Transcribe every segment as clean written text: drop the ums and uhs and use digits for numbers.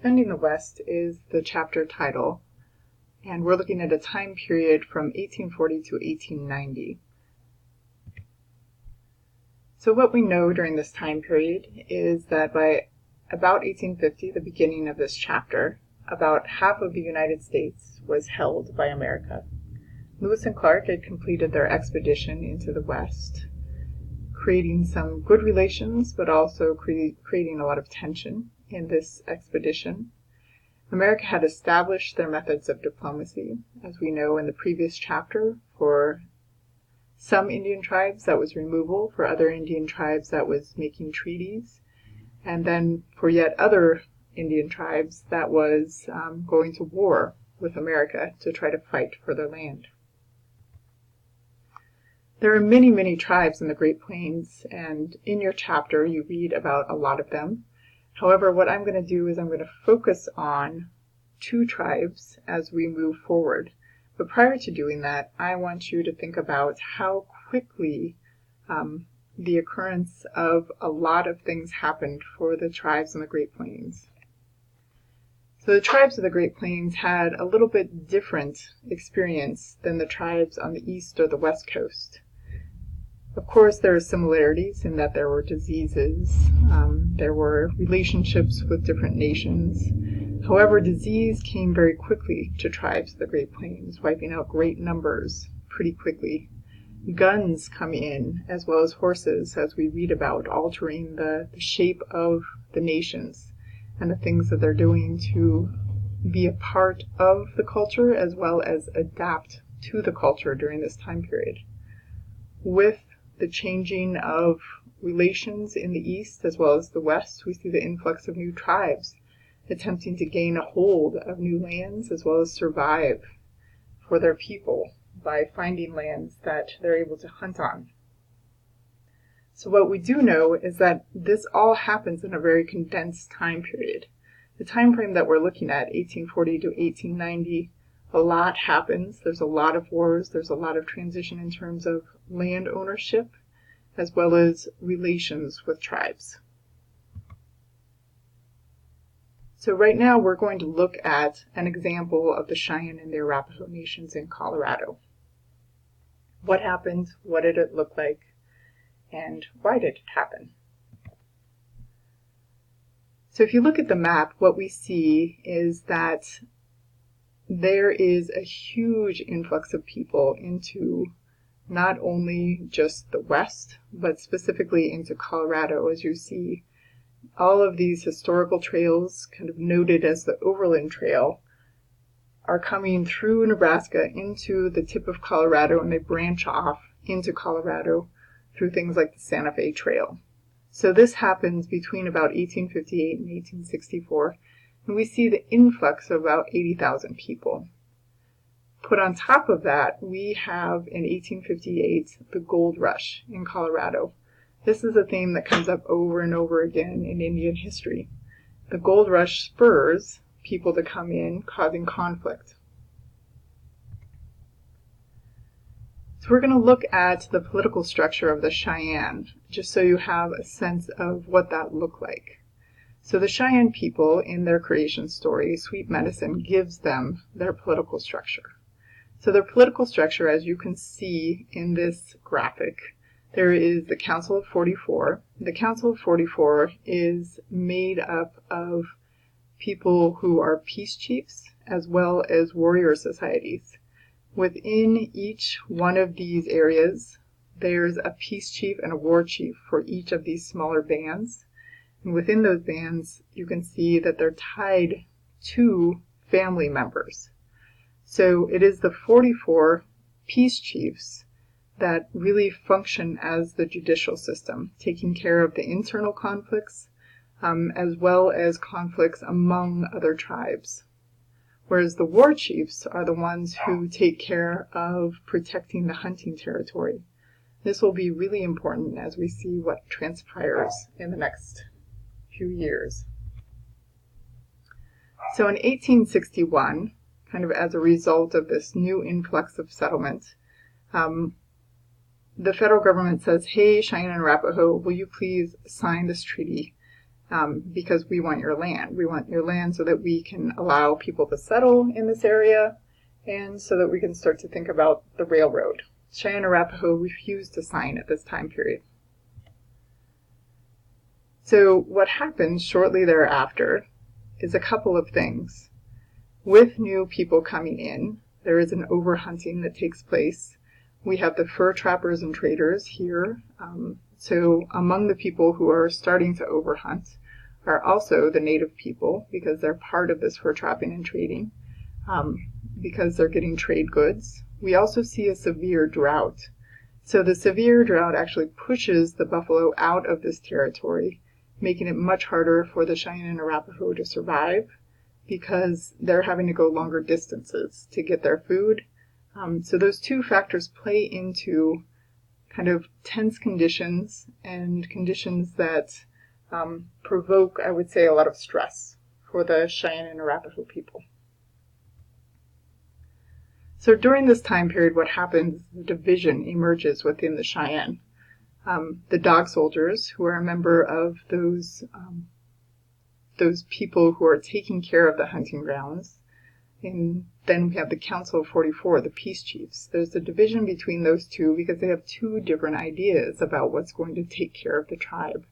Defending the West is the chapter title, and we're looking at a time period from 1840 to 1890. So what we know during this time period is that by about 1850, the beginning of this chapter, about half of the United States was held by America. Lewis and Clark had completed their expedition into the West, creating some good relations, but also creating a lot of tension in this expedition. America had established their methods of diplomacy, as we know in the previous chapter. For some Indian tribes, that was removal. For other Indian tribes, that was making treaties. And then for yet other Indian tribes, that was going to war with America to try to fight for their land. There are many, many tribes in the Great Plains, and in your chapter you read about a lot of them. However, what I'm going to do is I'm going to focus on two tribes as we move forward. But prior to doing that, I want you to think about how quickly the occurrence of a lot of things happened for the tribes in the Great Plains. So the tribes of the Great Plains had a little bit different experience than the tribes on the east or the west coast. Of course, there are similarities in that there were diseases, there were relationships with different nations. However, disease came very quickly to tribes of the Great Plains, wiping out great numbers pretty quickly. Guns come in, as well as horses, as we read about, altering the shape of the nations and the things that they're doing to be a part of the culture as well as adapt to the culture during this time period. With the changing of relations in the east as well as the west, we see the influx of new tribes attempting to gain a hold of new lands as well as survive for their people by finding lands that they're able to hunt on. So what we do know is that this all happens in a very condensed time period. The time frame that we're looking at, 1840 to 1890, a lot happens. There's a lot of wars. There's a lot of transition in terms of land ownership as well as relations with tribes. So right now we're going to look at an example of the Cheyenne and the Arapaho nations in Colorado. What happened? What did it look like? And why did it happen? So if you look at the map, what we see is that there is a huge influx of people into not only just the West, but specifically into Colorado. As you see, all of these historical trails, kind of noted as the Overland Trail, are coming through Nebraska into the tip of Colorado, and they branch off into Colorado through things like the Santa Fe Trail. So this happens between about 1858 and 1864, and we see the influx of about 80,000 people. Put on top of that, we have in 1858 the gold rush in Colorado. This is a theme that comes up over and over again in Indian history. The gold rush spurs people to come in, causing conflict. So we're going to look at the political structure of the Cheyenne, just so you have a sense of what that looked like. So the Cheyenne people, in their creation story, Sweet Medicine gives them their political structure. So their political structure, as you can see in this graphic, there is the Council of 44. The Council of 44 is made up of people who are peace chiefs as well as warrior societies. Within each one of these areas, there's a peace chief and a war chief for each of these smaller bands. And within those bands, you can see that they're tied to family members. So it is the 44 peace chiefs that really function as the judicial system, taking care of the internal conflicts as well as conflicts among other tribes. Whereas the war chiefs are the ones who take care of protecting the hunting territory. This will be really important as we see what transpires in the next few years. So in 1861, kind of as a result of this new influx of settlement, the federal government says, hey, Cheyenne and Arapaho, will you please sign this treaty because we want your land. We want your land so that we can allow people to settle in this area and so that we can start to think about the railroad. Cheyenne Arapaho refused to sign at this time period. So what happens shortly thereafter is a couple of things. With new people coming in, there is an overhunting that takes place. We have the fur trappers and traders here. So among the people who are starting to overhunt are also the native people, because they're part of this fur trapping and trading, because they're getting trade goods. We also see a severe drought. So the severe drought actually pushes the buffalo out of this territory, making it much harder for the Cheyenne and Arapaho to survive, because they're having to go longer distances to get their food. So those two factors play into kind of tense conditions and conditions that provoke, I would say, a lot of stress for the Cheyenne and Arapaho people. So during this time period, what happens is a division emerges within the Cheyenne. The Dog Soldiers, who are a member of those people who are taking care of the hunting grounds, and then we have the Council of 44, the Peace Chiefs. There's a division between those two because they have two different ideas about what's going to take care of the tribe.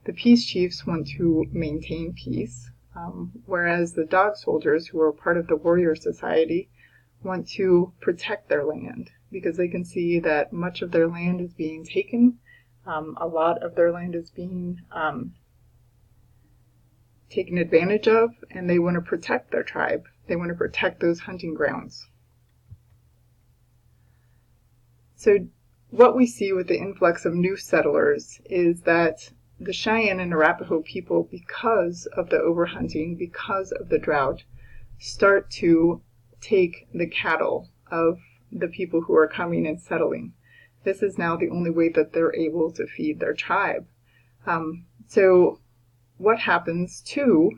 The Peace Chiefs want to maintain peace, whereas the Dog Soldiers, who are part of the Warrior Society, want to protect their land because they can see that much of their land is being taken. A lot of their land is being taken advantage of, and they want to protect their tribe. They want to protect those hunting grounds. So what we see with the influx of new settlers is that the Cheyenne and Arapaho people, because of the overhunting, because of the drought, start to take the cattle of the people who are coming and settling. This is now the only way that they're able to feed their tribe. So what happens too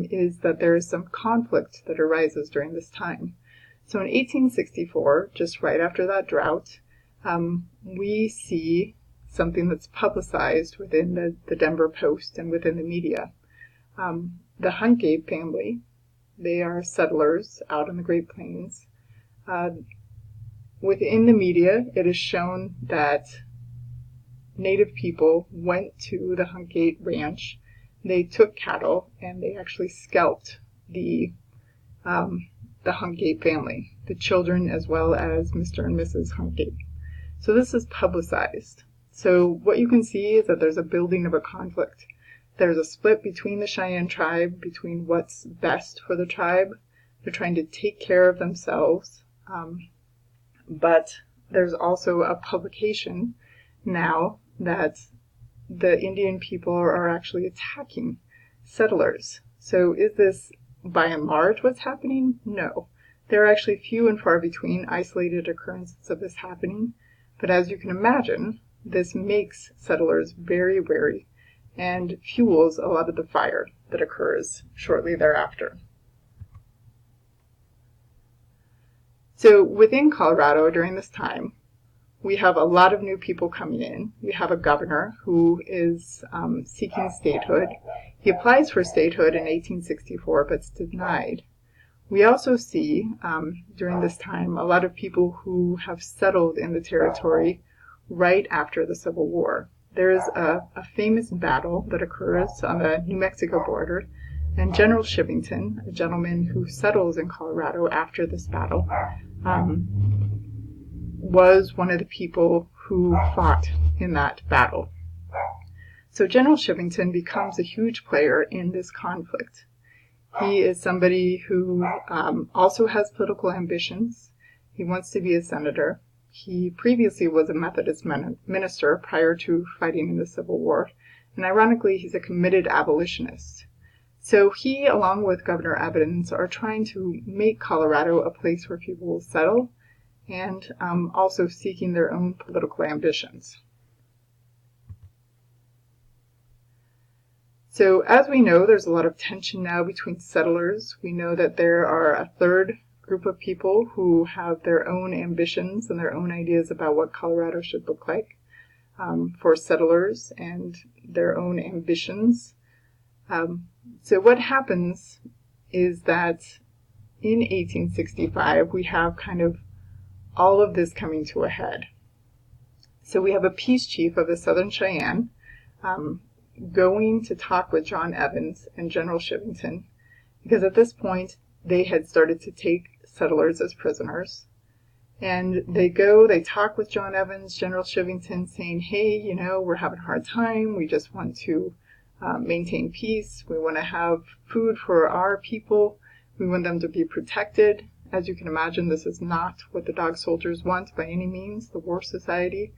is that there is some conflict that arises during this time. So in 1864, just right after that drought, we see something that's publicized within the Denver Post and within the media. The Huntgate family, they are settlers out in the Great Plains. Within the media, it is shown that Native people went to the Huntgate Ranch. They took cattle and they actually scalped the Huntgate family, the children as well as Mr. and Mrs. Huntgate. So this is publicized. So what you can see is that there's a building of a conflict. There's a split between the Cheyenne tribe, between what's best for the tribe. They're trying to take care of themselves. But there's also a publication now that the Indian people are actually attacking settlers. So is this by and large what's happening? No. There are actually few and far between isolated occurrences of this happening. But as you can imagine, this makes settlers very wary and fuels a lot of the fire that occurs shortly thereafter. So within Colorado during this time, we have a lot of new people coming in. We have a governor who is seeking statehood. He applies for statehood in 1864, but it's denied. We also see during this time a lot of people who have settled in the territory right after the Civil War. There is a famous battle that occurs on the New Mexico border, and General Shivington, a gentleman who settles in Colorado after this battle, was one of the people who fought in that battle. So General Shivington becomes a huge player in this conflict. He is somebody who also has political ambitions. He wants to be a senator. He previously was a Methodist minister prior to fighting in the Civil War. And ironically, he's a committed abolitionist. So he, along with Governor Evans, are trying to make Colorado a place where people will settle and also seeking their own political ambitions. So as we know, there's a lot of tension now between settlers. We know that there are a third group of people who have their own ambitions and their own ideas about what Colorado should look like for settlers and their own ambitions. So what happens is that in 1865, we have kind of all of this coming to a head. So we have a peace chief of the Southern Cheyenne going to talk with John Evans and General Shivington, because at this point they had started to take settlers as prisoners. And they talk with John Evans, General Shivington, saying, hey, we're having a hard time. We just want to maintain peace. We want to have food for our people. We want them to be protected. As you can imagine, this is not what the Dog Soldiers want by any means, the War Society.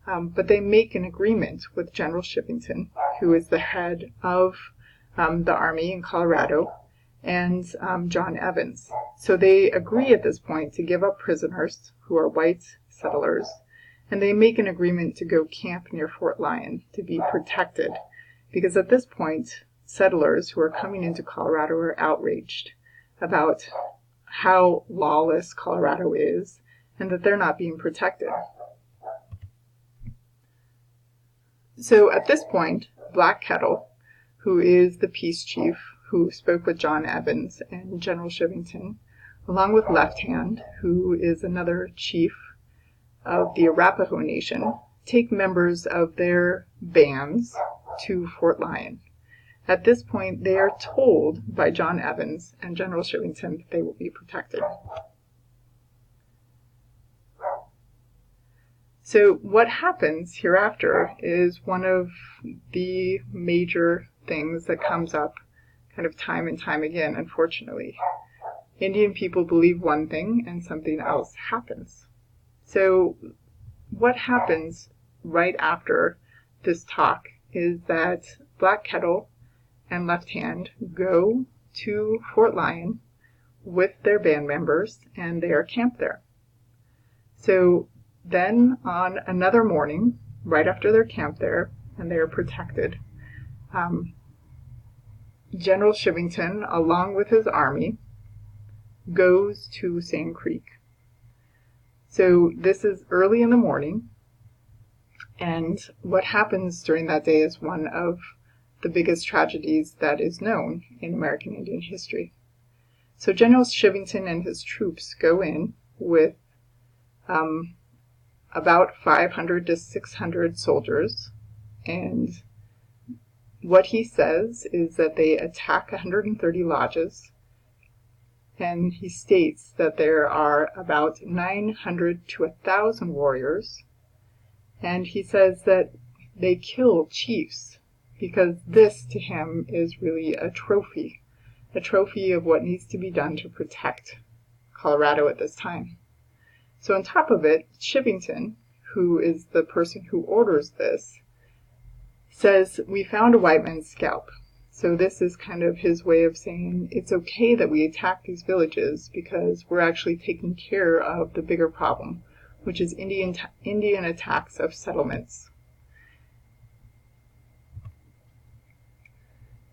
But they make an agreement with General Shivington, who is the head of the army in Colorado, and John Evans. So they agree at this point to give up prisoners who are white settlers, and they make an agreement to go camp near Fort Lyon to be protected, because at this point, settlers who are coming into Colorado are outraged about how lawless Colorado is and that they're not being protected. So at this point, Black Kettle, who is the peace chief who spoke with John Evans and General Shivington, along with Left Hand, who is another chief of the Arapaho Nation, take members of their bands to Fort Lyon. At this point, they are told by John Evans and General Shivington that they will be protected. So what happens hereafter is one of the major things that comes up kind of time and time again, unfortunately. Indian people believe one thing and something else happens. So what happens right after this talk is that Black Kettle and Left Hand go to Fort Lyon with their band members, and they are camped there. So then on another morning, right after they're camped there and they are protected, General Shivington, along with his army, goes to Sand Creek. So this is early in the morning, and what happens during that day is one of the biggest tragedies that is known in American Indian history. So General Shivington and his troops go in with about 500 to 600 soldiers, and what he says is that they attack 130 lodges, and he states that there are about 900 to 1,000 warriors, and he says that they kill chiefs because this to him is really a trophy of what needs to be done to protect Colorado at this time. So on top of it, Shivington, who is the person who orders this, says, we found a white man's scalp. So this is kind of his way of saying it's okay that we attack these villages because we're actually taking care of the bigger problem, which is Indian attacks of settlements.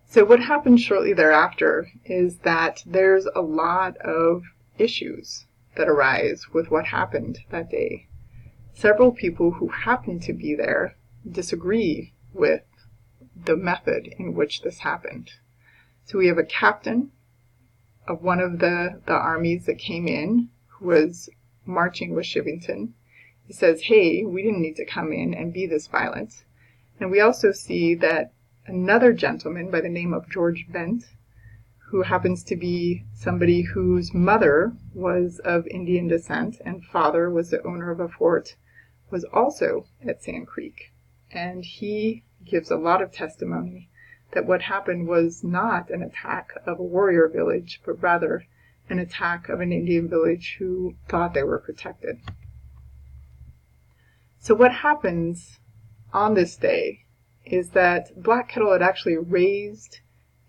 So what happens shortly thereafter is that there's a lot of issues that arise with what happened that day. Several people who happen to be there disagree with the method in which this happened. So we have a captain of one of the armies that came in who was marching with Shivington. He says, hey, we didn't need to come in and be this violent. And we also see that another gentleman by the name of George Bent, who happens to be somebody whose mother was of Indian descent and father was the owner of a fort, was also at Sand Creek. And he gives a lot of testimony that what happened was not an attack of a warrior village, but rather an attack of an Indian village who thought they were protected. So what happens on this day is that Black Kettle had actually raised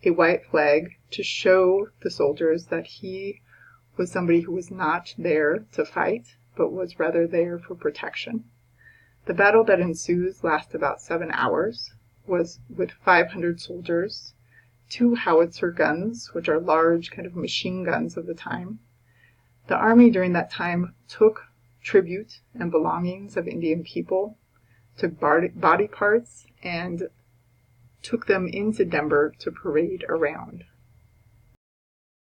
a white flag to show the soldiers that he was somebody who was not there to fight, but was rather there for protection. The battle that ensues lasts about 7 hours, was with 500 soldiers, 2 howitzer guns, which are large kind of machine guns of the time. The army during that time took tribute and belongings of Indian people, took body parts and took them into Denver to parade around.